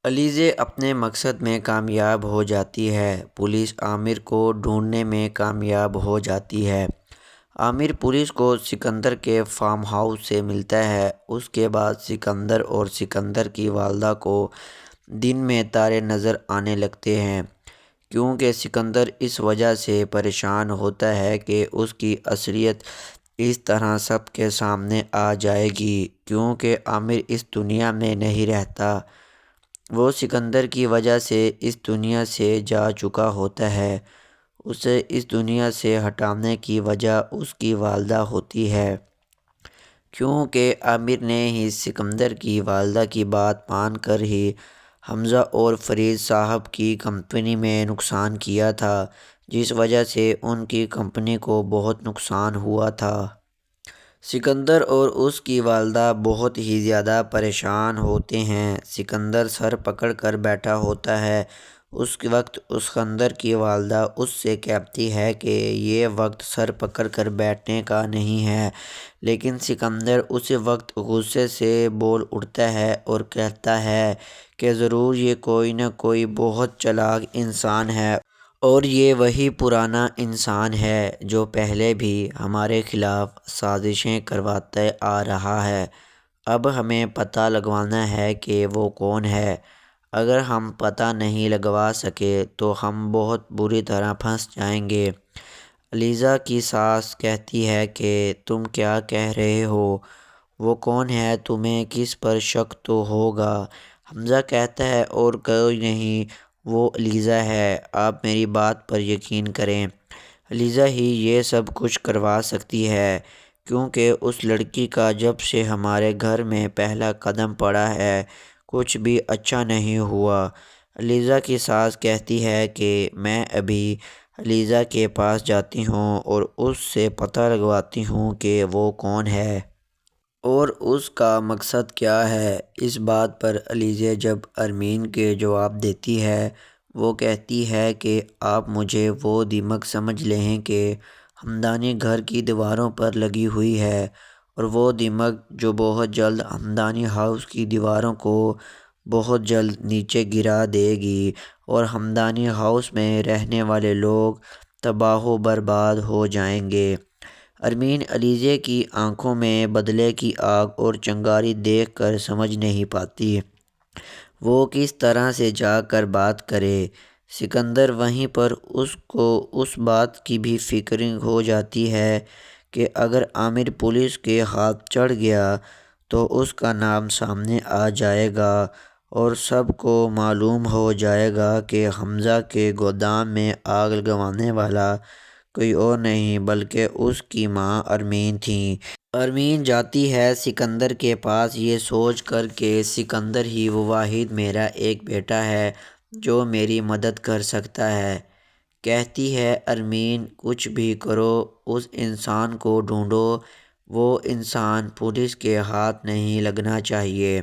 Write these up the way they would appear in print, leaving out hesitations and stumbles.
علیزے اپنے مقصد میں کامیاب ہو جاتی ہے۔ پولیس عامر کو ڈھونڈنے میں کامیاب ہو جاتی ہے۔ عامر پولیس کو سکندر کے فارم ہاؤس سے ملتا ہے۔ اس کے بعد سکندر اور سکندر کی والدہ کو دن میں تارے نظر آنے لگتے ہیں، کیونکہ سکندر اس وجہ سے پریشان ہوتا ہے کہ اس کی اصلیت اس طرح سب کے سامنے آ جائے گی کیونکہ عامر اس دنیا میں نہیں رہتا۔ وہ سکندر کی وجہ سے اس دنیا سے جا چکا ہوتا ہے۔ اسے اس دنیا سے ہٹانے کی وجہ اس کی والدہ ہوتی ہے، کیونکہ عامر نے ہی سکندر کی والدہ کی بات مان کر ہی حمزہ اور فرید صاحب کی کمپنی میں نقصان کیا تھا، جس وجہ سے ان کی کمپنی کو بہت نقصان ہوا تھا۔ سکندر اور اس کی والدہ بہت ہی زیادہ پریشان ہوتے ہیں۔ سکندر سر پکڑ کر بیٹھا ہوتا ہے۔ اس وقت سکندر کی والدہ اس سے کہتی ہے کہ یہ وقت سر پکڑ کر بیٹھنے کا نہیں ہے، لیکن سکندر اس وقت غصے سے بول اٹھتا ہے اور کہتا ہے کہ ضرور یہ کوئی نہ کوئی بہت چالاک انسان ہے، اور یہ وہی پرانا انسان ہے جو پہلے بھی ہمارے خلاف سازشیں کرواتا آ رہا ہے۔ اب ہمیں پتہ لگوانا ہے کہ وہ کون ہے۔ اگر ہم پتہ نہیں لگوا سکے تو ہم بہت بری طرح پھنس جائیں گے۔ علیزہ کی ساس کہتی ہے کہ تم کیا کہہ رہے ہو؟ وہ کون ہے؟ تمہیں کس پر شک تو ہوگا؟ حمزہ کہتا ہے اور کوئی نہیں، وہ علیزہ ہے، آپ میری بات پر یقین کریں۔ علیزہ ہی یہ سب کچھ کروا سکتی ہے، کیونکہ اس لڑکی کا جب سے ہمارے گھر میں پہلا قدم پڑا ہے کچھ بھی اچھا نہیں ہوا۔ علیزہ کی ساس کہتی ہے کہ میں ابھی علیزہ کے پاس جاتی ہوں اور اس سے پتہ لگواتی ہوں کہ وہ کون ہے اور اس کا مقصد کیا ہے۔ اس بات پر علیزہ جب ارمین کے جواب دیتی ہے، وہ کہتی ہے کہ آپ مجھے وہ دیمک سمجھ لیں کہ ہمدانی گھر کی دیواروں پر لگی ہوئی ہے، اور وہ دیمک جو بہت جلد ہمدانی ہاؤس کی دیواروں کو بہت جلد نیچے گرا دے گی اور ہمدانی ہاؤس میں رہنے والے لوگ تباہ و برباد ہو جائیں گے۔ ارمین علیزہ کی آنکھوں میں بدلے کی آگ اور چنگاری دیکھ کر سمجھ نہیں پاتی وہ کس طرح سے جا کر بات کرے۔ سکندر وہیں پر اس کو اس بات کی بھی فکر ہو جاتی ہے کہ اگر عامر پولیس کے ہاتھ چڑھ گیا تو اس کا نام سامنے آ جائے گا اور سب کو معلوم ہو جائے گا کہ حمزہ کے گودام میں آگ لگوانے والا کوئی اور نہیں بلکہ اس کی ماں ارمین تھی۔ ارمین جاتی ہے سکندر کے پاس یہ سوچ کر کہ سکندر ہی وہ واحد میرا ایک بیٹا ہے جو میری مدد کر سکتا ہے۔ کہتی ہے ارمین کچھ بھی کرو، اس انسان کو ڈھونڈو، وہ انسان پولیس کے ہاتھ نہیں لگنا چاہیے۔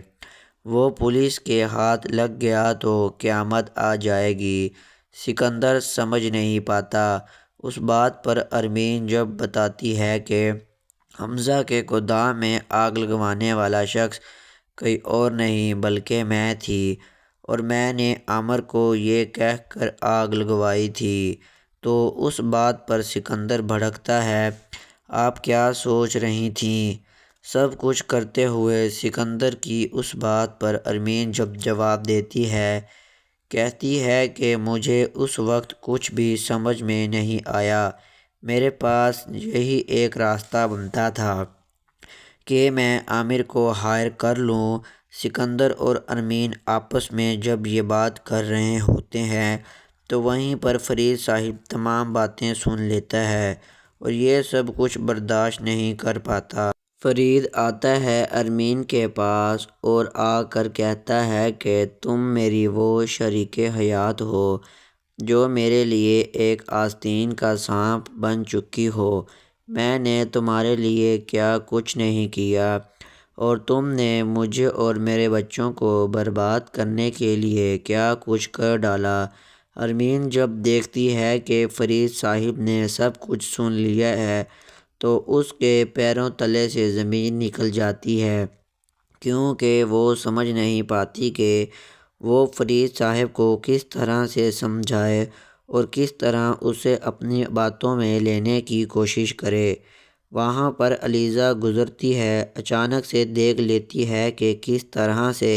وہ پولیس کے ہاتھ لگ گیا تو قیامت آ جائے گی۔ سکندر سمجھ نہیں پاتا۔ اس بات پر ارمین جب بتاتی ہے کہ حمزہ کے گودام میں آگ لگوانے والا شخص کوئی اور نہیں بلکہ میں تھی، اور میں نے عامر کو یہ کہہ کر آگ لگوائی تھی، تو اس بات پر سکندر بھڑکتا ہے، آپ کیا سوچ رہی تھیں؟ سب کچھ کرتے ہوئے سکندر کی اس بات پر ارمین جب جواب دیتی ہے، کہتی ہے کہ مجھے اس وقت کچھ بھی سمجھ میں نہیں آیا، میرے پاس یہی ایک راستہ بنتا تھا کہ میں عامر کو ہائر کر لوں۔ سکندر اور ارمین آپس میں جب یہ بات کر رہے ہوتے ہیں تو وہیں پر فرید صاحب تمام باتیں سن لیتا ہے اور یہ سب کچھ برداشت نہیں کر پاتا۔ فرید آتا ہے ارمین کے پاس اور آ کر کہتا ہے کہ تم میری وہ شریک حیات ہو جو میرے لیے ایک آستین کا سانپ بن چکی ہو۔ میں نے تمہارے لیے کیا کچھ نہیں کیا اور تم نے مجھے اور میرے بچوں کو برباد کرنے کے لیے کیا کچھ کر ڈالا۔ ارمین جب دیکھتی ہے کہ فرید صاحب نے سب کچھ سن لیا ہے تو اس کے پیروں تلے سے زمین نکل جاتی ہے، کیونکہ وہ سمجھ نہیں پاتی کہ وہ فرید صاحب کو کس طرح سے سمجھائے اور کس طرح اسے اپنی باتوں میں لینے کی کوشش کرے۔ وہاں پر علیزہ گزرتی ہے، اچانک سے دیکھ لیتی ہے کہ کس طرح سے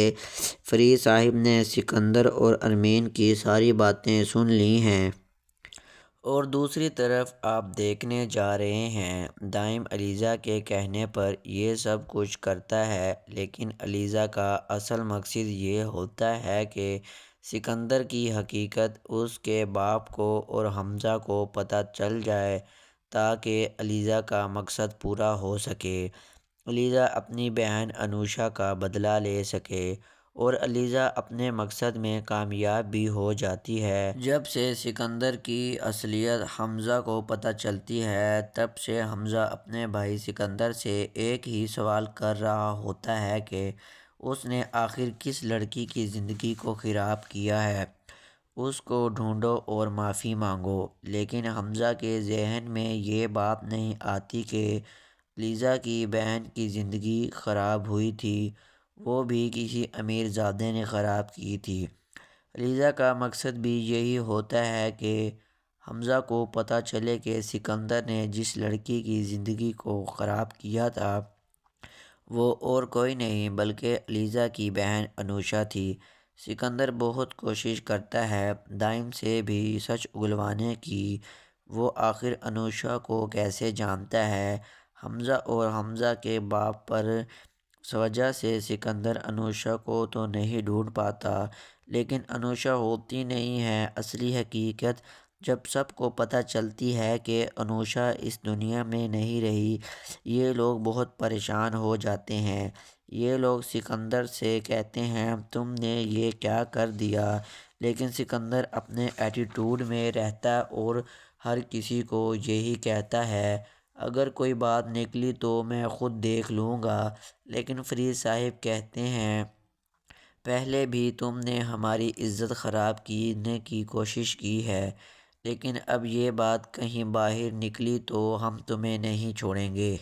فرید صاحب نے سکندر اور ارمین کی ساری باتیں سن لی ہیں۔ اور دوسری طرف آپ دیکھنے جا رہے ہیں دائم علیزہ کے کہنے پر یہ سب کچھ کرتا ہے، لیکن علیزہ کا اصل مقصد یہ ہوتا ہے کہ سکندر کی حقیقت اس کے باپ کو اور حمزہ کو پتہ چل جائے تاکہ علیزہ کا مقصد پورا ہو سکے، علیزہ اپنی بہن انوشا کا بدلہ لے سکے اور علیزہ اپنے مقصد میں کامیاب بھی ہو جاتی ہے۔ جب سے سکندر کی اصلیت حمزہ کو پتہ چلتی ہے، تب سے حمزہ اپنے بھائی سکندر سے ایک ہی سوال کر رہا ہوتا ہے کہ اس نے آخر کس لڑکی کی زندگی کو خراب کیا ہے، اس کو ڈھونڈو اور معافی مانگو۔ لیکن حمزہ کے ذہن میں یہ بات نہیں آتی کہ علیزہ کی بہن کی زندگی خراب ہوئی تھی، وہ بھی کسی امیر زادے نے خراب کی تھی۔ علیزہ کا مقصد بھی یہی ہوتا ہے کہ حمزہ کو پتہ چلے کہ سکندر نے جس لڑکی کی زندگی کو خراب کیا تھا وہ اور کوئی نہیں بلکہ علیزہ کی بہن انوشا تھی۔ سکندر بہت کوشش کرتا ہے دائم سے بھی سچ اگلوانے کی، وہ آخر انوشا کو کیسے جانتا ہے۔ حمزہ اور حمزہ کے باپ پر وجہ سے سکندر انوشا کو تو نہیں ڈھونڈ پاتا، لیکن انوشا ہوتی نہیں ہے اصلی حقیقت۔ جب سب کو پتہ چلتی ہے کہ انوشا اس دنیا میں نہیں رہی، یہ لوگ بہت پریشان ہو جاتے ہیں۔ یہ لوگ سکندر سے کہتے ہیں تم نے یہ کیا کر دیا، لیکن سکندر اپنے ایٹیٹیوڈ میں رہتا اور ہر کسی کو یہی کہتا ہے اگر کوئی بات نکلی تو میں خود دیکھ لوں گا۔ لیکن فرید صاحب کہتے ہیں پہلے بھی تم نے ہماری عزت خراب کرنے کی کوشش کی ہے، لیکن اب یہ بات کہیں باہر نکلی تو ہم تمہیں نہیں چھوڑیں گے۔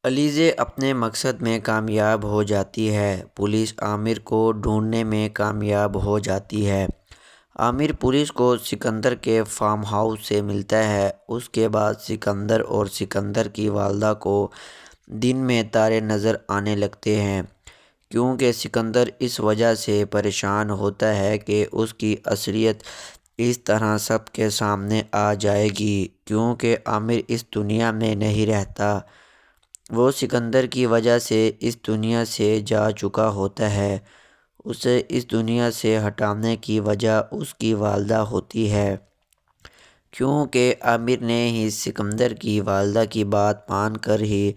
علیزہ اپنے مقصد میں کامیاب ہو جاتی ہے، پولیس عامر کو ڈھونڈنے میں کامیاب ہو جاتی ہے۔ عامر پولیس کو سکندر کے فارم ہاؤس سے ملتا ہے۔ اس کے بعد سکندر اور سکندر کی والدہ کو دن میں تارے نظر آنے لگتے ہیں، کیونکہ سکندر اس وجہ سے پریشان ہوتا ہے کہ اس کی اصلیت اس طرح سب کے سامنے آ جائے گی، کیونکہ عامر اس دنیا میں نہیں رہتا، وہ سکندر کی وجہ سے اس دنیا سے جا چکا ہوتا ہے۔ اسے اس دنیا سے ہٹانے کی وجہ اس کی والدہ ہوتی ہے، کیونکہ عامر نے ہی سکندر کی والدہ کی بات مان کر ہی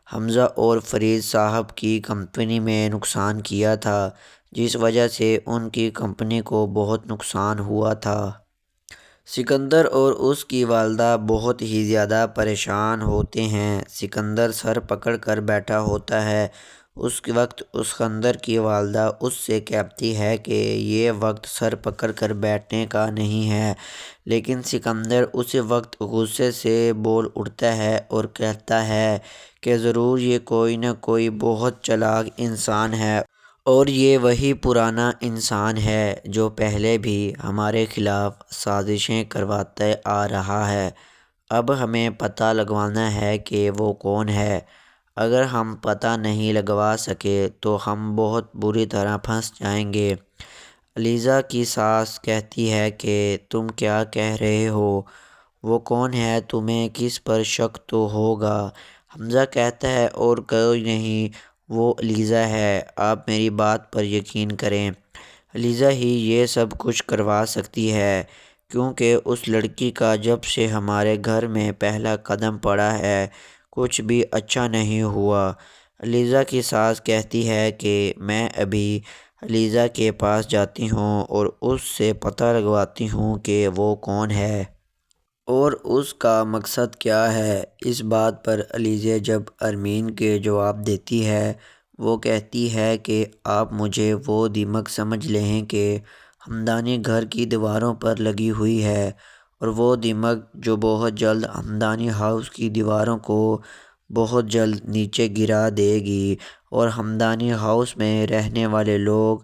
حمزہ اور فرید صاحب کی کمپنی میں نقصان کیا تھا، جس وجہ سے ان کی کمپنی کو بہت نقصان ہوا تھا۔ سکندر اور اس کی والدہ بہت ہی زیادہ پریشان ہوتے ہیں۔ سکندر سر پکڑ کر بیٹھا ہوتا ہے۔ اس وقت اسکندر کی والدہ اس سے کہتی ہے کہ یہ وقت سر پکڑ کر بیٹھنے کا نہیں ہے، لیکن سکندر اس وقت غصے سے بول اٹھتا ہے اور کہتا ہے کہ ضرور یہ کوئی نہ کوئی بہت چالاک انسان ہے، اور یہ وہی پرانا انسان ہے جو پہلے بھی ہمارے خلاف سازشیں کرواتا آ رہا ہے۔ اب ہمیں پتہ لگوانا ہے کہ وہ کون ہے۔ اگر ہم پتہ نہیں لگوا سکے تو ہم بہت بری طرح پھنس جائیں گے۔ علیزہ کی ساس کہتی ہے کہ تم کیا کہہ رہے ہو، وہ کون ہے، تمہیں کس پر شک تو ہوگا۔ حمزہ کہتا ہے اور کوئی نہیں، وہ علیزہ ہے، آپ میری بات پر یقین کریں، علیزہ ہی یہ سب کچھ کروا سکتی ہے، کیونکہ اس لڑکی کا جب سے ہمارے گھر میں پہلا قدم پڑا ہے کچھ بھی اچھا نہیں ہوا۔ علیزہ کی ساس کہتی ہے کہ میں ابھی علیزہ کے پاس جاتی ہوں اور اس سے پتہ لگواتی ہوں کہ وہ کون ہے اور اس کا مقصد کیا ہے۔ اس بات پر علیزہ جب ارمین کے جواب دیتی ہے، وہ کہتی ہے کہ آپ مجھے وہ دیمک سمجھ لیں کہ ہمدانی گھر کی دیواروں پر لگی ہوئی ہے، اور وہ دیمک جو بہت جلد ہمدانی ہاؤس کی دیواروں کو بہت جلد نیچے گرا دے گی، اور ہمدانی ہاؤس میں رہنے والے لوگ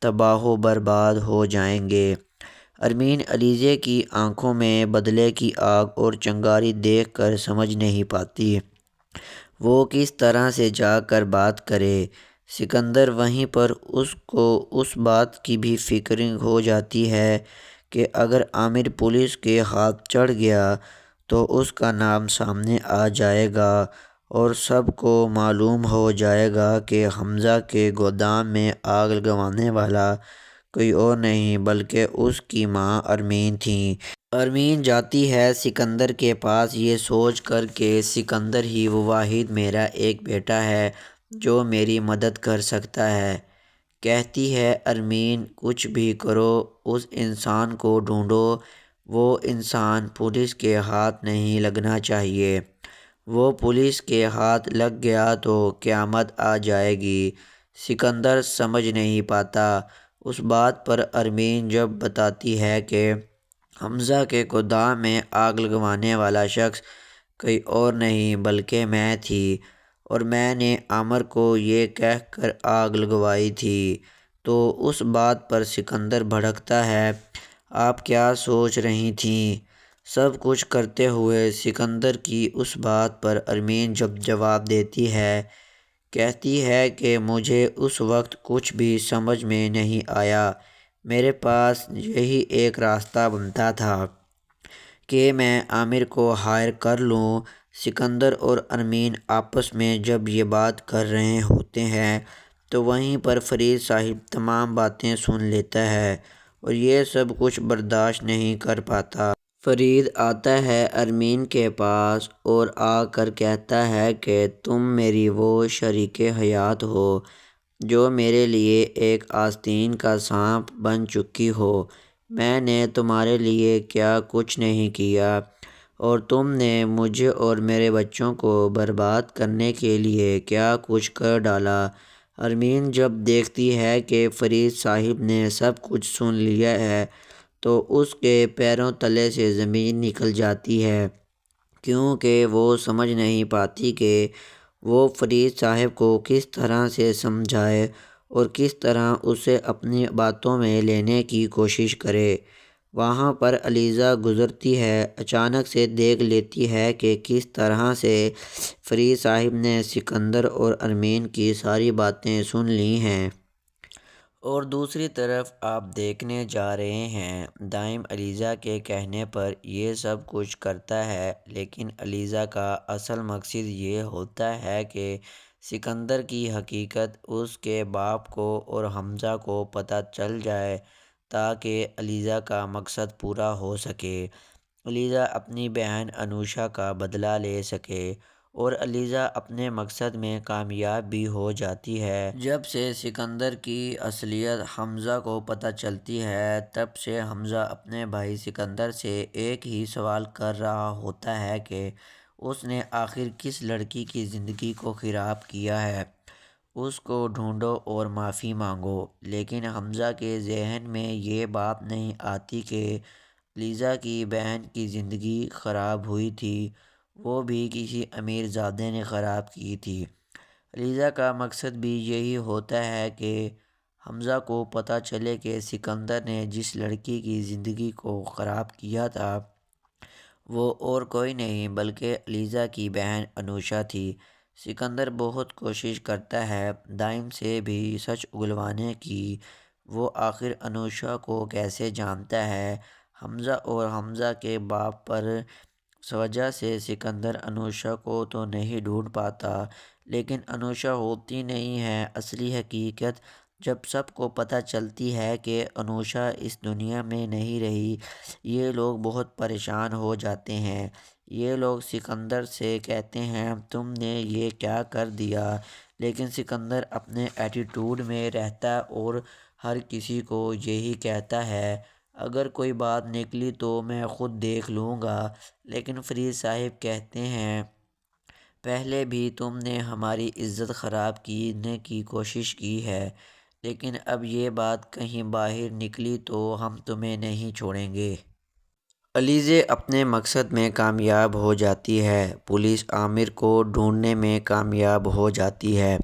تباہ و برباد ہو جائیں گے۔ ارمین علیزے کی آنکھوں میں بدلے کی آگ اور چنگاری دیکھ کر سمجھ نہیں پاتی وہ کس طرح سے جا کر بات کرے۔ سکندر وہیں پر اس کو اس بات کی بھی فکر ہو جاتی ہے کہ اگر عامر پولیس کے ہاتھ چڑھ گیا تو اس کا نام سامنے آ جائے گا اور سب کو معلوم ہو جائے گا کہ حمزہ کے گودام میں آگ لگوانے والا کوئی اور نہیں بلکہ اس کی ماں ارمین تھیں۔ ارمین جاتی ہے سکندر کے پاس یہ سوچ کر کہ سکندر ہی وہ واحد میرا ایک بیٹا ہے جو میری مدد کر سکتا ہے۔ کہتی ہے ارمین کچھ بھی کرو اس انسان کو ڈھونڈو، وہ انسان پولیس کے ہاتھ نہیں لگنا چاہیے، وہ پولیس کے ہاتھ لگ گیا تو قیامت آ جائے گی۔ سکندر سمجھ نہیں پاتا اس بات پر ارمین جب بتاتی ہے کہ حمزہ کے گودام میں آگ لگوانے والا شخص کوئی اور نہیں بلکہ میں تھی اور میں نے عامر کو یہ کہہ کر آگ لگوائی تھی، تو اس بات پر سکندر بھڑکتا ہے آپ کیا سوچ رہی تھیں؟ سب کچھ کرتے ہوئے سکندر کی اس بات پر ارمین جب جواب دیتی ہے، کہتی ہے کہ مجھے اس وقت کچھ بھی سمجھ میں نہیں آیا، میرے پاس یہی ایک راستہ بنتا تھا کہ میں عامر کو ہائر کر لوں۔ سکندر اور ارمین آپس میں جب یہ بات کر رہے ہوتے ہیں تو وہیں پر فرید صاحب تمام باتیں سن لیتا ہے اور یہ سب کچھ برداشت نہیں کر پاتا۔ فرید آتا ہے ارمین کے پاس اور آ کر کہتا ہے کہ تم میری وہ شریک حیات ہو جو میرے لیے ایک آستین کا سانپ بن چکی ہو۔ میں نے تمہارے لیے کیا کچھ نہیں کیا اور تم نے مجھے اور میرے بچوں کو برباد کرنے کے لیے کیا کچھ کر ڈالا۔ ارمین جب دیکھتی ہے کہ فرید صاحب نے سب کچھ سن لیا ہے تو اس کے پیروں تلے سے زمین نکل جاتی ہے، کیونکہ وہ سمجھ نہیں پاتی کہ وہ فرید صاحب کو کس طرح سے سمجھائے اور کس طرح اسے اپنی باتوں میں لینے کی کوشش کرے۔ وہاں پر علیزہ گزرتی ہے، اچانک سے دیکھ لیتی ہے کہ کس طرح سے فرید صاحب نے سکندر اور ارمین کی ساری باتیں سن لی ہیں۔ اور دوسری طرف آپ دیکھنے جا رہے ہیں دائم علیزہ کے کہنے پر یہ سب کچھ کرتا ہے، لیکن علیزہ کا اصل مقصد یہ ہوتا ہے کہ سکندر کی حقیقت اس کے باپ کو اور حمزہ کو پتہ چل جائے تاکہ علیزہ کا مقصد پورا ہو سکے، علیزہ اپنی بہن انوشا کا بدلہ لے سکے اور علیزہ اپنے مقصد میں کامیاب بھی ہو جاتی ہے۔ جب سے سکندر کی اصلیت حمزہ کو پتہ چلتی ہے تب سے حمزہ اپنے بھائی سکندر سے ایک ہی سوال کر رہا ہوتا ہے کہ اس نے آخر کس لڑکی کی زندگی کو خراب کیا ہے، اس کو ڈھونڈو اور معافی مانگو۔ لیکن حمزہ کے ذہن میں یہ بات نہیں آتی کہ علیزہ کی بہن کی زندگی خراب ہوئی تھی، وہ بھی کسی امیر زادے نے خراب کی تھی۔ علیزہ کا مقصد بھی یہی ہوتا ہے کہ حمزہ کو پتہ چلے کہ سکندر نے جس لڑکی کی زندگی کو خراب کیا تھا وہ اور کوئی نہیں بلکہ علیزہ کی بہن انوشا تھی۔ سکندر بہت کوشش کرتا ہے دائم سے بھی سچ اگلوانے کی، وہ آخر انوشا کو کیسے جانتا ہے۔ حمزہ اور حمزہ کے باپ پر وجہ سے سکندر انوشا کو تو نہیں ڈھونڈ پاتا، لیکن انوشا ہوتی نہیں ہے اصلی حقیقت جب سب کو پتہ چلتی ہے کہ انوشا اس دنیا میں نہیں رہی۔ یہ لوگ بہت پریشان ہو جاتے ہیں، یہ لوگ سکندر سے کہتے ہیں تم نے یہ کیا کر دیا، لیکن سکندر اپنے ایٹیٹیوڈ میں رہتا اور ہر کسی کو یہی کہتا ہے اگر کوئی بات نکلی تو میں خود دیکھ لوں گا۔ لیکن فرید صاحب کہتے ہیں پہلے بھی تم نے ہماری عزت خراب کرنے کی کوشش کی ہے، لیکن اب یہ بات کہیں باہر نکلی تو ہم تمہیں نہیں چھوڑیں گے۔ علیزہ اپنے مقصد میں کامیاب ہو جاتی ہے، پولیس عامر کو ڈھونڈنے میں کامیاب ہو جاتی ہے۔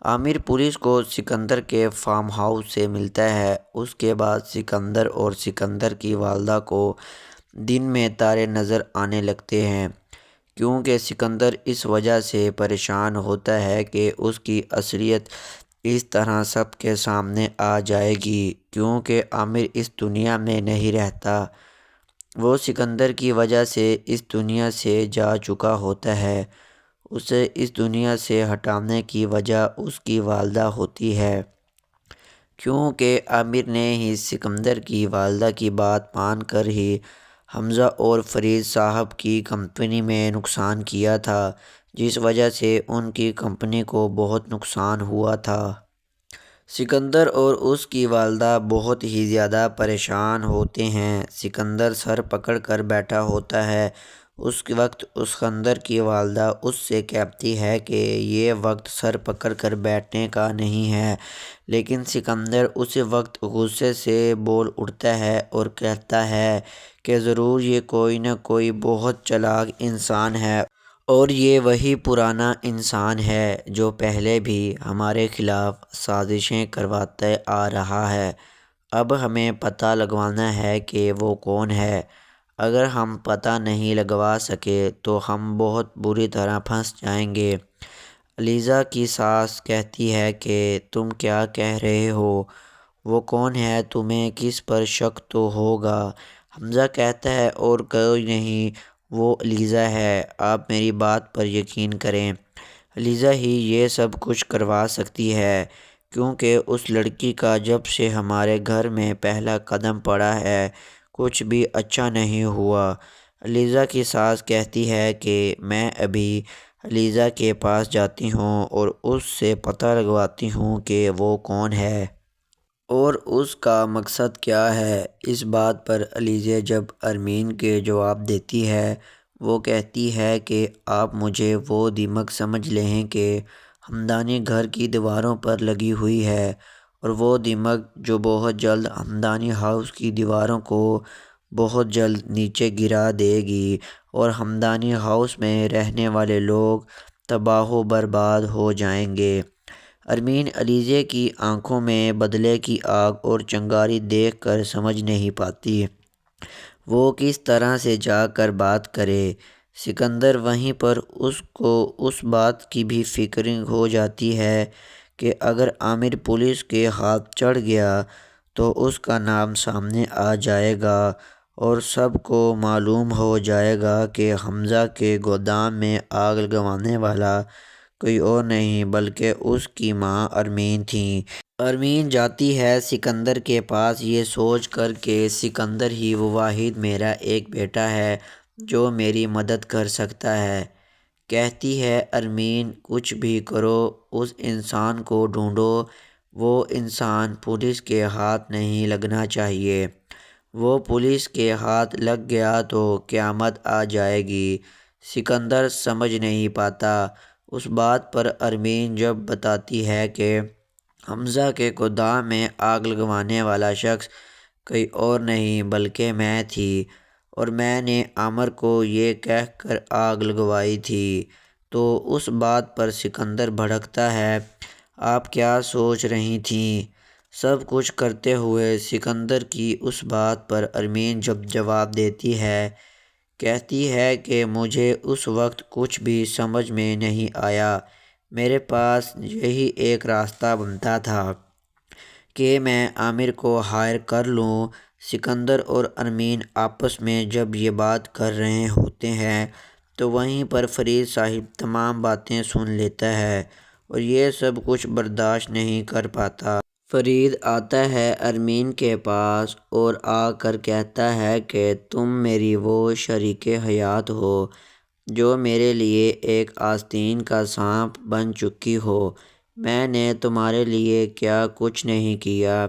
عامر پولیس کو سکندر کے فارم ہاؤس سے ملتا ہے۔ اس کے بعد سکندر اور سکندر کی والدہ کو دن میں تارے نظر آنے لگتے ہیں، کیونکہ سکندر اس وجہ سے پریشان ہوتا ہے کہ اس کی اصلیت اس طرح سب کے سامنے آ جائے گی، کیونکہ عامر اس دنیا میں نہیں رہتا۔ وہ سکندر کی وجہ سے اس دنیا سے جا چکا ہوتا ہے۔ اسے اس دنیا سے ہٹانے کی وجہ اس کی والدہ ہوتی ہے، کیونکہ عامر نے ہی سکندر کی والدہ کی بات مان کر ہی حمزہ اور فرید صاحب کی کمپنی میں نقصان کیا تھا، جس وجہ سے ان کی کمپنی کو بہت نقصان ہوا تھا۔ سکندر اور اس کی والدہ بہت ہی زیادہ پریشان ہوتے ہیں۔ سکندر سر پکڑ کر بیٹھا ہوتا ہے۔ اس وقت اسکندر کی والدہ اس سے کہتی ہے کہ یہ وقت سر پکڑ کر بیٹھنے کا نہیں ہے، لیکن سکندر اس وقت غصے سے بول اٹھتا ہے اور کہتا ہے کہ ضرور یہ کوئی نہ کوئی بہت چالاک انسان ہے، اور یہ وہی پرانا انسان ہے جو پہلے بھی ہمارے خلاف سازشیں کرواتا آ رہا ہے۔ اب ہمیں پتہ لگوانا ہے کہ وہ کون ہے۔ اگر ہم پتہ نہیں لگوا سکے تو ہم بہت بری طرح پھنس جائیں گے۔ علیزہ کی ساس کہتی ہے کہ تم کیا کہہ رہے ہو؟ وہ کون ہے؟ تمہیں کس پر شک تو ہوگا؟ حمزہ کہتا ہے اور کوئی نہیں، وہ علیزہ ہے، آپ میری بات پر یقین کریں۔ علیزہ ہی یہ سب کچھ کروا سکتی ہے، کیونکہ اس لڑکی کا جب سے ہمارے گھر میں پہلا قدم پڑا ہے کچھ بھی اچھا نہیں ہوا۔ علیزہ کی ساس کہتی ہے کہ میں ابھی علیزہ کے پاس جاتی ہوں اور اس سے پتہ لگواتی ہوں کہ وہ کون ہے اور اس کا مقصد کیا ہے۔ اس بات پر علیزہ جب ارمین کے جواب دیتی ہے، وہ کہتی ہے کہ آپ مجھے وہ دیمک سمجھ لیں کہ ہمدانی گھر کی دیواروں پر لگی ہوئی ہے، اور وہ دیمک جو بہت جلد ہمدانی ہاؤس کی دیواروں کو بہت جلد نیچے گرا دے گی، اور ہمدانی ہاؤس میں رہنے والے لوگ تباہ و برباد ہو جائیں گے۔ ارمین علیزہ کی آنکھوں میں بدلے کی آگ اور چنگاری دیکھ کر سمجھ نہیں پاتی وہ کس طرح سے جا کر بات کرے۔ سکندر وہیں پر اس کو اس بات کی بھی فکر ہو جاتی ہے کہ اگر عامر پولیس کے ہاتھ چڑھ گیا تو اس کا نام سامنے آ جائے گا اور سب کو معلوم ہو جائے گا کہ حمزہ کے گودام میں آگ لگوانے والا کوئی اور نہیں بلکہ اس کی ماں ارمین تھی۔ ارمین جاتی ہے سکندر کے پاس یہ سوچ کر کہ سکندر ہی وہ واحد میرا ایک بیٹا ہے جو میری مدد کر سکتا ہے۔ کہتی ہے ارمین کچھ بھی کرو، اس انسان کو ڈھونڈو، وہ انسان پولیس کے ہاتھ نہیں لگنا چاہیے، وہ پولیس کے ہاتھ لگ گیا تو قیامت آ جائے گی۔ سکندر سمجھ نہیں پاتا اس بات پر ارمین جب بتاتی ہے کہ حمزہ کے گودام میں آگ لگوانے والا شخص کوئی اور نہیں بلکہ میں تھی، اور میں نے عامر کو یہ کہہ کر آگ لگوائی تھی، تو اس بات پر سکندر بھڑکتا ہے، آپ کیا سوچ رہی تھیں؟ سب کچھ کرتے ہوئے سکندر کی اس بات پر ارمین جب جواب دیتی ہے، کہتی ہے کہ مجھے اس وقت کچھ بھی سمجھ میں نہیں آیا، میرے پاس یہی ایک راستہ بنتا تھا کہ میں عامر کو ہائر کر لوں۔ سکندر اور ارمین آپس میں جب یہ بات کر رہے ہوتے ہیں تو وہیں پر فرید صاحب تمام باتیں سن لیتا ہے اور یہ سب کچھ برداشت نہیں کر پاتا۔ فرید آتا ہے ارمین کے پاس اور آ کر کہتا ہے کہ تم میری وہ شریک حیات ہو جو میرے لیے ایک آستین کا سانپ بن چکی ہو۔ میں نے تمہارے لیے کیا کچھ نہیں کیا،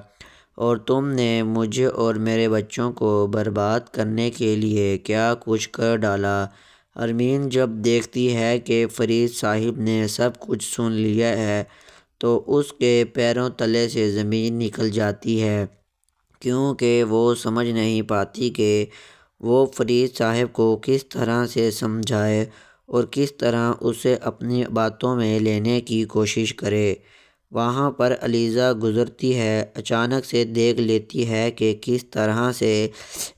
اور تم نے مجھے اور میرے بچوں کو برباد کرنے کے لیے کیا کچھ کر ڈالا۔ ارمین جب دیکھتی ہے کہ فرید صاحب نے سب کچھ سن لیا ہے تو اس کے پیروں تلے سے زمین نکل جاتی ہے، کیونکہ وہ سمجھ نہیں پاتی کہ وہ فرید صاحب کو کس طرح سے سمجھائے اور کس طرح اسے اپنی باتوں میں لینے کی کوشش کرے۔ وہاں پر علیزہ گزرتی ہے، اچانک سے دیکھ لیتی ہے کہ کس طرح سے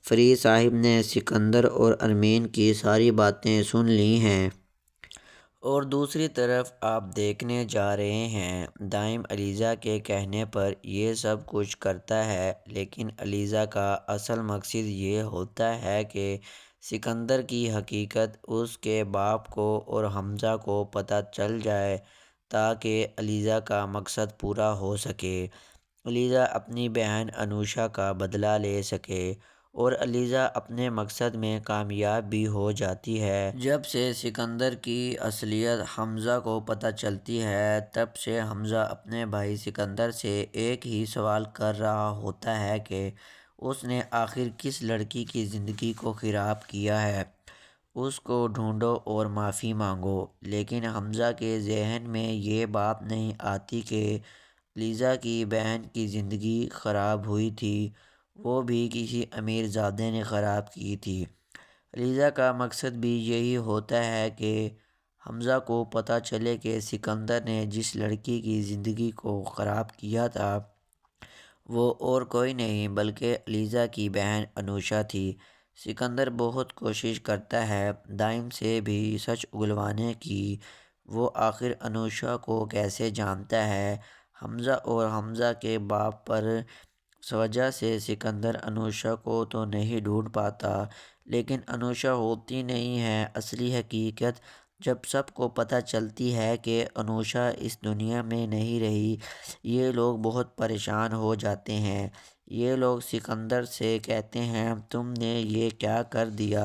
فرید صاحب نے سکندر اور ارمین کی ساری باتیں سن لی ہیں۔ اور دوسری طرف آپ دیکھنے جا رہے ہیں دائم علیزہ کے کہنے پر یہ سب کچھ کرتا ہے، لیکن علیزہ کا اصل مقصد یہ ہوتا ہے کہ سکندر کی حقیقت اس کے باپ کو اور حمزہ کو پتہ چل جائے تاکہ علیزہ کا مقصد پورا ہو سکے، علیزہ اپنی بہن انوشا کا بدلہ لے سکے اور علیزہ اپنے مقصد میں کامیاب بھی ہو جاتی ہے۔ جب سے سکندر کی اصلیت حمزہ کو پتہ چلتی ہے، تب سے حمزہ اپنے بھائی سکندر سے ایک ہی سوال کر رہا ہوتا ہے کہ اس نے آخر کس لڑکی کی زندگی کو خراب کیا ہے، اس کو ڈھونڈو اور معافی مانگو۔ لیکن حمزہ کے ذہن میں یہ بات نہیں آتی کہ علیزہ کی بہن کی زندگی خراب ہوئی تھی، وہ بھی کسی امیر زادے نے خراب کی تھی۔ علیزہ کا مقصد بھی یہی ہوتا ہے کہ حمزہ کو پتہ چلے کہ سکندر نے جس لڑکی کی زندگی کو خراب کیا تھا وہ اور کوئی نہیں بلکہ علیزہ کی بہن انوشا تھی۔ سکندر بہت کوشش کرتا ہے دائم سے بھی سچ اگلوانے کی، وہ آخر انوشا کو کیسے جانتا ہے۔ حمزہ اور حمزہ کے باپ پر وجہ سے سکندر انوشا کو تو نہیں ڈھونڈ پاتا، لیکن انوشا ہوتی نہیں ہے اصلی حقیقت۔ جب سب کو پتہ چلتی ہے کہ انوشا اس دنیا میں نہیں رہی، یہ لوگ بہت پریشان ہو جاتے ہیں۔ یہ لوگ سکندر سے کہتے ہیں تم نے یہ کیا کر دیا،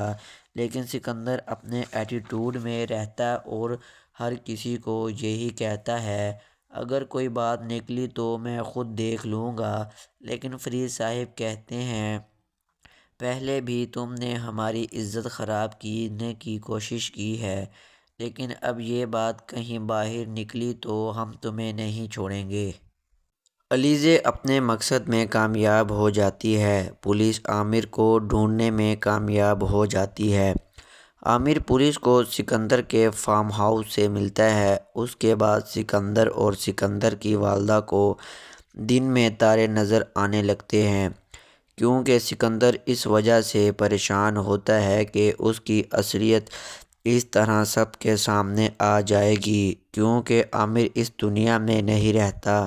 لیکن سکندر اپنے ایٹیٹیوڈ میں رہتا اور ہر کسی کو یہی کہتا ہے اگر کوئی بات نکلی تو میں خود دیکھ لوں گا۔ لیکن فرید صاحب کہتے ہیں پہلے بھی تم نے ہماری عزت خراب کرنے کی کوشش کی ہے، لیکن اب یہ بات کہیں باہر نکلی تو ہم تمہیں نہیں چھوڑیں گے۔ علیزہ اپنے مقصد میں کامیاب ہو جاتی ہے، پولیس عامر کو ڈھونڈنے میں کامیاب ہو جاتی ہے۔ عامر پولیس کو سکندر کے فارم ہاؤس سے ملتا ہے۔ اس کے بعد سکندر اور سکندر کی والدہ کو دن میں تارے نظر آنے لگتے ہیں، کیونکہ سکندر اس وجہ سے پریشان ہوتا ہے کہ اس کی اصلیت اس طرح سب کے سامنے آ جائے گی، کیونکہ عامر اس دنیا میں نہیں رہتا،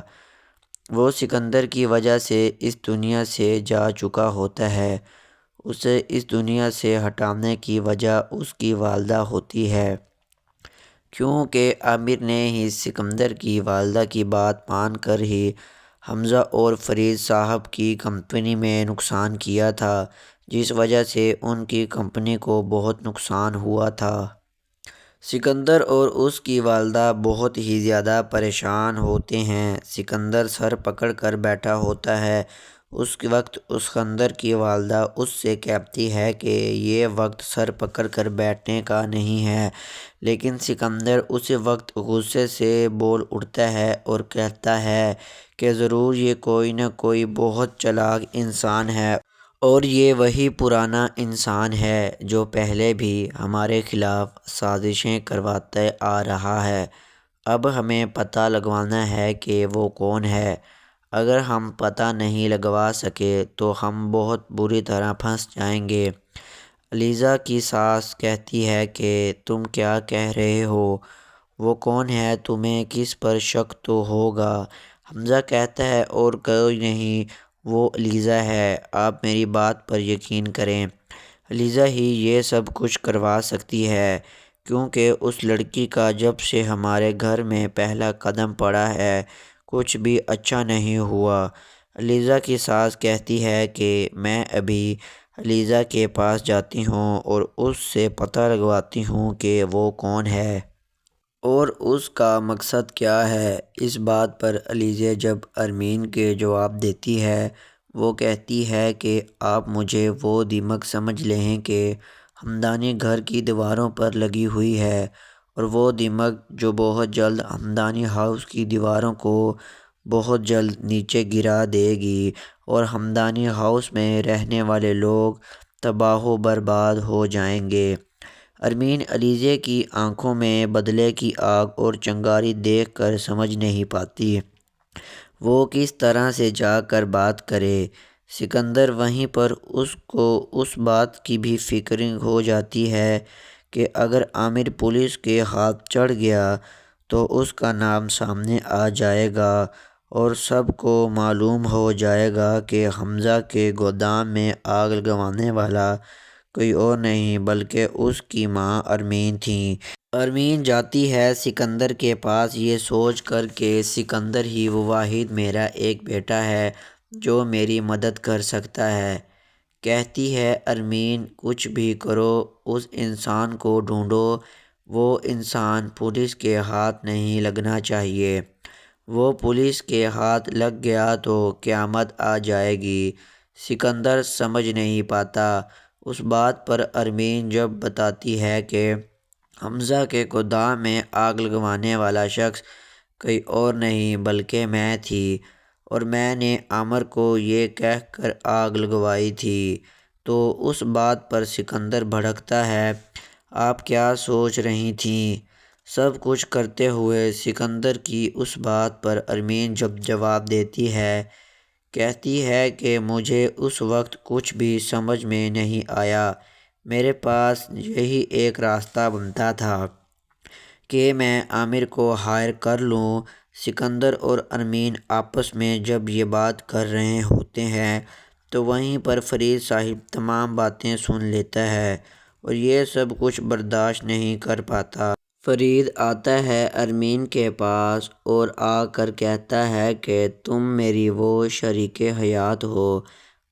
وہ سکندر کی وجہ سے اس دنیا سے جا چکا ہوتا ہے۔ اسے اس دنیا سے ہٹانے کی وجہ اس کی والدہ ہوتی ہے، کیونکہ عامر نے ہی سکندر کی والدہ کی بات مان کر ہی حمزہ اور فرید صاحب کی کمپنی میں نقصان کیا تھا، جس وجہ سے ان کی کمپنی کو بہت نقصان ہوا تھا۔ سکندر اور اس کی والدہ بہت ہی زیادہ پریشان ہوتے ہیں۔ سکندر سر پکڑ کر بیٹھا ہوتا ہے۔ اس وقت سکندر کی والدہ اس سے کہتی ہے کہ یہ وقت سر پکڑ کر بیٹھنے کا نہیں ہے، لیکن سکندر اس وقت غصے سے بول اٹھتا ہے اور کہتا ہے کہ ضرور یہ کوئی نہ کوئی بہت چالاک انسان ہے، اور یہ وہی پرانا انسان ہے جو پہلے بھی ہمارے خلاف سازشیں کرواتا آ رہا ہے۔ اب ہمیں پتہ لگوانا ہے کہ وہ کون ہے۔ اگر ہم پتہ نہیں لگوا سکے تو ہم بہت بری طرح پھنس جائیں گے۔ علیزہ کی ساس کہتی ہے کہ تم کیا کہہ رہے ہو، وہ کون ہے، تمہیں کس پر شک تو ہوگا۔ حمزہ کہتا ہے اور کوئی نہیں، وہ علیزہ ہے، آپ میری بات پر یقین کریں، علیزہ ہی یہ سب کچھ کروا سکتی ہے، کیونکہ اس لڑکی کا جب سے ہمارے گھر میں پہلا قدم پڑا ہے کچھ بھی اچھا نہیں ہوا۔ علیزہ کی ساس کہتی ہے کہ میں ابھی علیزہ کے پاس جاتی ہوں اور اس سے پتہ لگواتی ہوں کہ وہ کون ہے اور اس کا مقصد کیا ہے۔ اس بات پر علیزہ جب ارمین کے جواب دیتی ہے، وہ کہتی ہے کہ آپ مجھے وہ دیمک سمجھ لیں کہ ہمدانی گھر کی دیواروں پر لگی ہوئی ہے، اور وہ دیمک جو بہت جلد ہمدانی ہاؤس کی دیواروں کو بہت جلد نیچے گرا دے گی اور ہمدانی ہاؤس میں رہنے والے لوگ تباہ و برباد ہو جائیں گے۔ ارمین علیزہ کی آنکھوں میں بدلے کی آگ اور چنگاری دیکھ کر سمجھ نہیں پاتی وہ کس طرح سے جا کر بات کرے۔ سکندر وہیں پر اس کو اس بات کی بھی فکر ہو جاتی ہے کہ اگر عامر پولیس کے ہاتھ چڑھ گیا تو اس کا نام سامنے آ جائے گا اور سب کو معلوم ہو جائے گا کہ حمزہ کے گودام میں آگ لگوانے والا کوئی اور نہیں بلکہ اس کی ماں ارمین تھیں۔ ارمین جاتی ہے سکندر کے پاس یہ سوچ کر کہ سکندر ہی وہ واحد میرا ایک بیٹا ہے جو میری مدد کر سکتا ہے۔ کہتی ہے ارمین کچھ بھی کرو اس انسان کو ڈھونڈو، وہ انسان پولیس کے ہاتھ نہیں لگنا چاہیے، وہ پولیس کے ہاتھ لگ گیا تو قیامت آ جائے گی۔ سکندر سمجھ نہیں پاتا۔ اس بات پر ارمین جب بتاتی ہے کہ حمزہ کے گودام میں آگ لگوانے والا شخص کوئی اور نہیں بلکہ میں تھی اور میں نے عامر کو یہ کہہ کر آگ لگوائی تھی، تو اس بات پر سکندر بھڑکتا ہے، آپ کیا سوچ رہی تھیں؟ سب کچھ کرتے ہوئے سکندر کی اس بات پر ارمین جب جواب دیتی ہے، کہتی ہے کہ مجھے اس وقت کچھ بھی سمجھ میں نہیں آیا، میرے پاس یہی ایک راستہ بنتا تھا کہ میں عامر کو ہائر کر لوں۔ سکندر اور ارمین آپس میں جب یہ بات کر رہے ہوتے ہیں تو وہیں پر فرید صاحب تمام باتیں سن لیتا ہے اور یہ سب کچھ برداشت نہیں کر پاتا۔ فرید آتا ہے ارمین کے پاس اور آ کر کہتا ہے کہ تم میری وہ شریک حیات ہو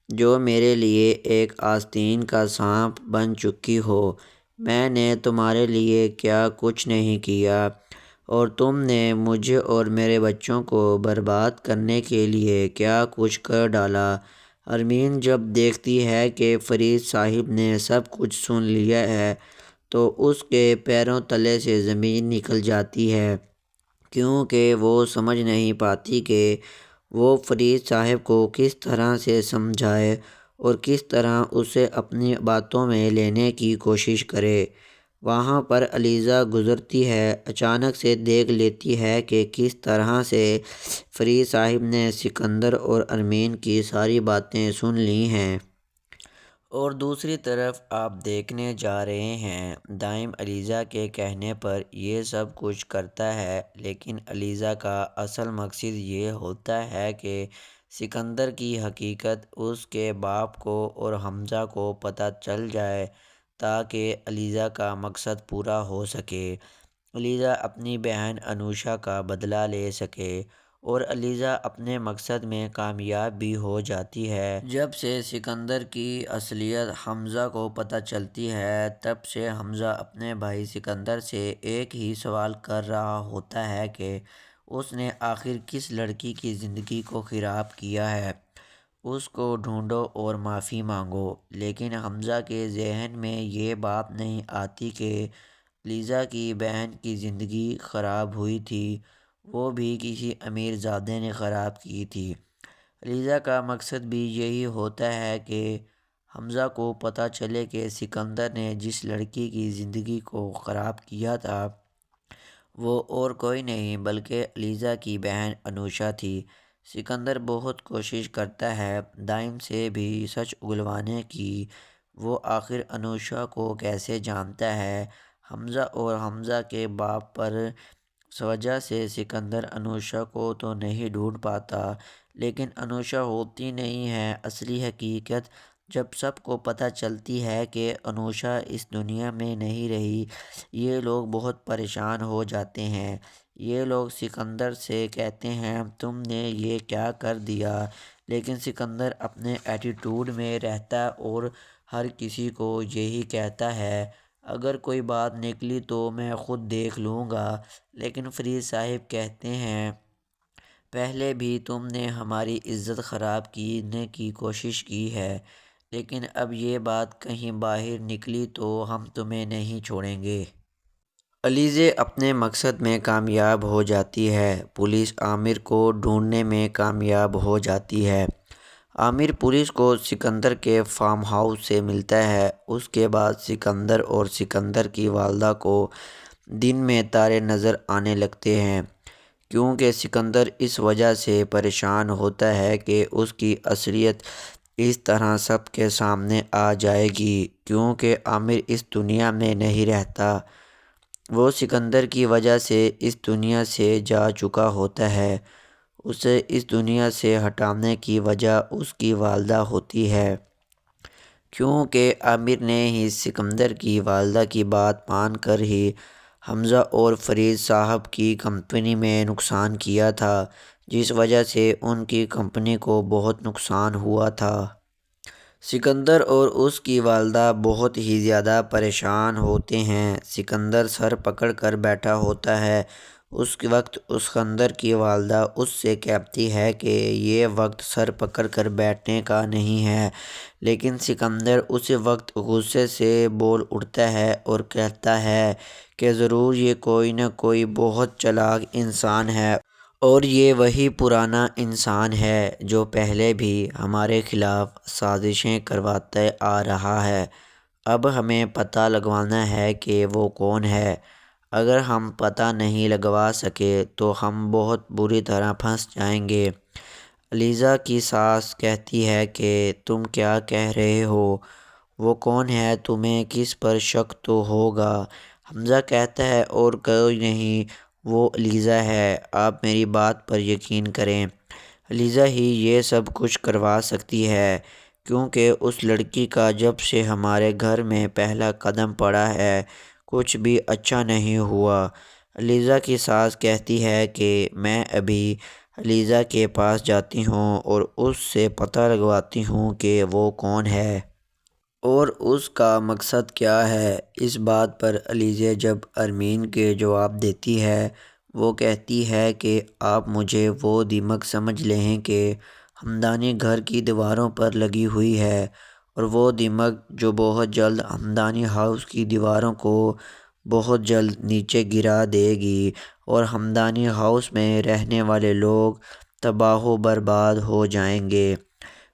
جو میرے لیے ایک آستین کا سانپ بن چکی ہو۔ میں نے تمہارے لیے کیا کچھ نہیں کیا اور تم نے مجھے اور میرے بچوں کو برباد کرنے کے لیے کیا کچھ کر ڈالا۔ ارمین جب دیکھتی ہے کہ فرید صاحب نے سب کچھ سن لیا ہے تو اس کے پیروں تلے سے زمین نکل جاتی ہے، کیونکہ وہ سمجھ نہیں پاتی کہ وہ فرید صاحب کو کس طرح سے سمجھائے اور کس طرح اسے اپنی باتوں میں لینے کی کوشش کرے۔ وہاں پر علیزہ گزرتی ہے، اچانک سے دیکھ لیتی ہے کہ کس طرح سے فرید صاحب نے سکندر اور ارمین کی ساری باتیں سن لی ہیں۔ اور دوسری طرف آپ دیکھنے جا رہے ہیں دائم علیزہ کے کہنے پر یہ سب کچھ کرتا ہے، لیکن علیزہ کا اصل مقصد یہ ہوتا ہے کہ سکندر کی حقیقت اس کے باپ کو اور حمزہ کو پتہ چل جائے تاکہ علیزہ کا مقصد پورا ہو سکے، علیزہ اپنی بہن انوشا کا بدلہ لے سکے اور علیزہ اپنے مقصد میں کامیاب بھی ہو جاتی ہے۔ جب سے سکندر کی اصلیت حمزہ کو پتہ چلتی ہے تب سے حمزہ اپنے بھائی سکندر سے ایک ہی سوال کر رہا ہوتا ہے کہ اس نے آخر کس لڑکی کی زندگی کو خراب کیا ہے، اس کو ڈھونڈو اور معافی مانگو۔ لیکن حمزہ کے ذہن میں یہ بات نہیں آتی کہ علیزہ کی بہن کی زندگی خراب ہوئی تھی، وہ بھی کسی امیر زادے نے خراب کی تھی۔ علیزہ کا مقصد بھی یہی ہوتا ہے کہ حمزہ کو پتہ چلے کہ سکندر نے جس لڑکی کی زندگی کو خراب کیا تھا وہ اور کوئی نہیں بلکہ علیزہ کی بہن انوشا تھی۔ سکندر بہت کوشش کرتا ہے دائم سے بھی سچ اگلوانے کی، وہ آخر انوشا کو کیسے جانتا ہے۔ حمزہ اور حمزہ کے باپ پر وجہ سے سکندر انوشا کو تو نہیں ڈھونڈ پاتا، لیکن انوشا ہوتی نہیں ہے اصلی حقیقت جب سب کو پتہ چلتی ہے کہ انوشا اس دنیا میں نہیں رہی۔ یہ لوگ بہت پریشان ہو جاتے ہیں، یہ لوگ سکندر سے کہتے ہیں تم نے یہ کیا کر دیا، لیکن سکندر اپنے ایٹیٹیوڈ میں رہتا اور ہر کسی کو یہی کہتا ہے اگر کوئی بات نکلی تو میں خود دیکھ لوں گا۔ لیکن فرید صاحب کہتے ہیں پہلے بھی تم نے ہماری عزت خراب کرنے کی کوشش کی ہے، لیکن اب یہ بات کہیں باہر نکلی تو ہم تمہیں نہیں چھوڑیں گے۔ علیزہ اپنے مقصد میں کامیاب ہو جاتی ہے، پولیس عامر کو ڈھونڈنے میں کامیاب ہو جاتی ہے۔ عامر پولیس کو سکندر کے فارم ہاؤس سے ملتا ہے۔ اس کے بعد سکندر اور سکندر کی والدہ کو دن میں تارے نظر آنے لگتے ہیں، کیونکہ سکندر اس وجہ سے پریشان ہوتا ہے کہ اس کی اصلیت اس طرح سب کے سامنے آ جائے گی، کیونکہ عامر اس دنیا میں نہیں رہتا۔ وہ سکندر کی وجہ سے اس دنیا سے جا چکا ہوتا ہے۔ اسے اس دنیا سے ہٹانے کی وجہ اس کی والدہ ہوتی ہے، کیونکہ عامر نے ہی سکندر کی والدہ کی بات مان کر ہی حمزہ اور فرید صاحب کی کمپنی میں نقصان کیا تھا، جس وجہ سے ان کی کمپنی کو بہت نقصان ہوا تھا۔ سکندر اور اس کی والدہ بہت ہی زیادہ پریشان ہوتے ہیں۔ سکندر سر پکڑ کر بیٹھا ہوتا ہے۔ اس وقت اسکندر کی والدہ اس سے کہتی ہے کہ یہ وقت سر پکڑ کر بیٹھنے کا نہیں ہے، لیکن سکندر اس وقت غصے سے بول اٹھتا ہے اور کہتا ہے کہ ضرور یہ کوئی نہ کوئی بہت چالاک انسان ہے، اور یہ وہی پرانا انسان ہے جو پہلے بھی ہمارے خلاف سازشیں کرواتا آ رہا ہے۔ اب ہمیں پتہ لگوانا ہے کہ وہ کون ہے۔ اگر ہم پتہ نہیں لگوا سکے تو ہم بہت بری طرح پھنس جائیں گے۔ علیزہ کی ساس کہتی ہے کہ تم کیا کہہ رہے ہو؟ وہ کون ہے؟ تمہیں کس پر شک تو ہوگا؟ حمزہ کہتا ہے اور کوئی نہیں، وہ علیزہ ہے، آپ میری بات پر یقین کریں۔ علیزہ ہی یہ سب کچھ کروا سکتی ہے، کیونکہ اس لڑکی کا جب سے ہمارے گھر میں پہلا قدم پڑا ہے کچھ بھی اچھا نہیں ہوا۔ علیزہ کی ساس کہتی ہے کہ میں ابھی علیزہ کے پاس جاتی ہوں اور اس سے پتہ لگواتی ہوں کہ وہ کون ہے اور اس کا مقصد کیا ہے۔ اس بات پر علیزہ جب ارمین کے جواب دیتی ہے، وہ کہتی ہے کہ آپ مجھے وہ دیمک سمجھ لیں کہ ہمدانی گھر کی دیواروں پر لگی ہوئی ہے، اور وہ دیمک جو بہت جلد ہمدانی ہاؤس کی دیواروں کو بہت جلد نیچے گرا دے گی، اور ہمدانی ہاؤس میں رہنے والے لوگ تباہ و برباد ہو جائیں گے۔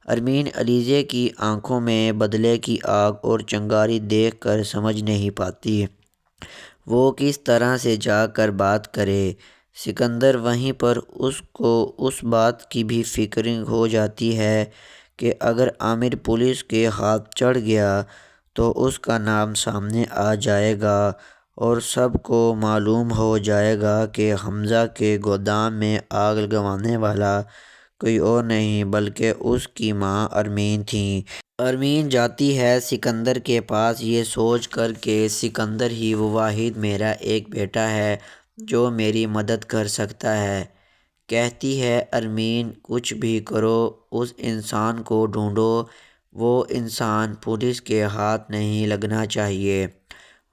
ارمین علیزہ کی آنکھوں میں بدلے کی آگ اور چنگاری دیکھ کر سمجھ نہیں پاتی وہ کس طرح سے جا کر بات کرے۔ سکندر وہیں پر اس کو اس بات کی بھی فکر ہو جاتی ہے کہ اگر عامر پولیس کے ہاتھ چڑھ گیا تو اس کا نام سامنے آ جائے گا اور سب کو معلوم ہو جائے گا کہ حمزہ کے گودام میں آگ لگوانے والا کوئی اور نہیں بلکہ اس کی ماں ارمین تھی۔ ارمین جاتی ہے سکندر کے پاس یہ سوچ کر کہ سکندر ہی وہ واحد میرا ایک بیٹا ہے جو میری مدد کر سکتا ہے۔ کہتی ہے ارمین کچھ بھی کرو، اس انسان کو ڈھونڈو، وہ انسان پولیس کے ہاتھ نہیں لگنا چاہیے۔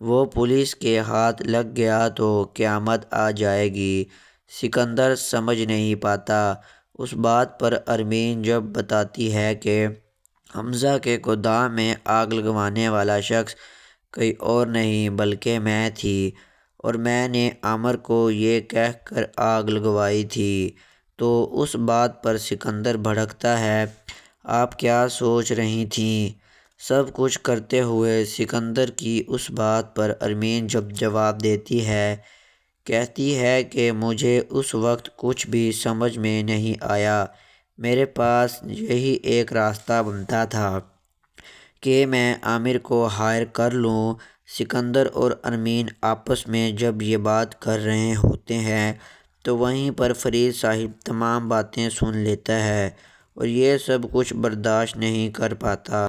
وہ پولیس کے ہاتھ لگ گیا تو قیامت آ جائے گی۔ سکندر سمجھ نہیں پاتا۔ اس بات پر ارمین جب بتاتی ہے کہ حمزہ کے گودام میں آگ لگوانے والا شخص کوئی اور نہیں بلکہ میں تھی، اور میں نے عامر کو یہ کہہ کر آگ لگوائی تھی، تو اس بات پر سکندر بھڑکتا ہے، آپ کیا سوچ رہی تھیں؟ سب کچھ کرتے ہوئے سکندر کی اس بات پر ارمین جب جواب دیتی ہے، کہتی ہے کہ مجھے اس وقت کچھ بھی سمجھ میں نہیں آیا، میرے پاس یہی ایک راستہ بنتا تھا کہ میں عامر کو ہائر کر لوں۔ سکندر اور ارمین آپس میں جب یہ بات کر رہے ہوتے ہیں تو وہیں پر فرید صاحب تمام باتیں سن لیتا ہے اور یہ سب کچھ برداشت نہیں کر پاتا۔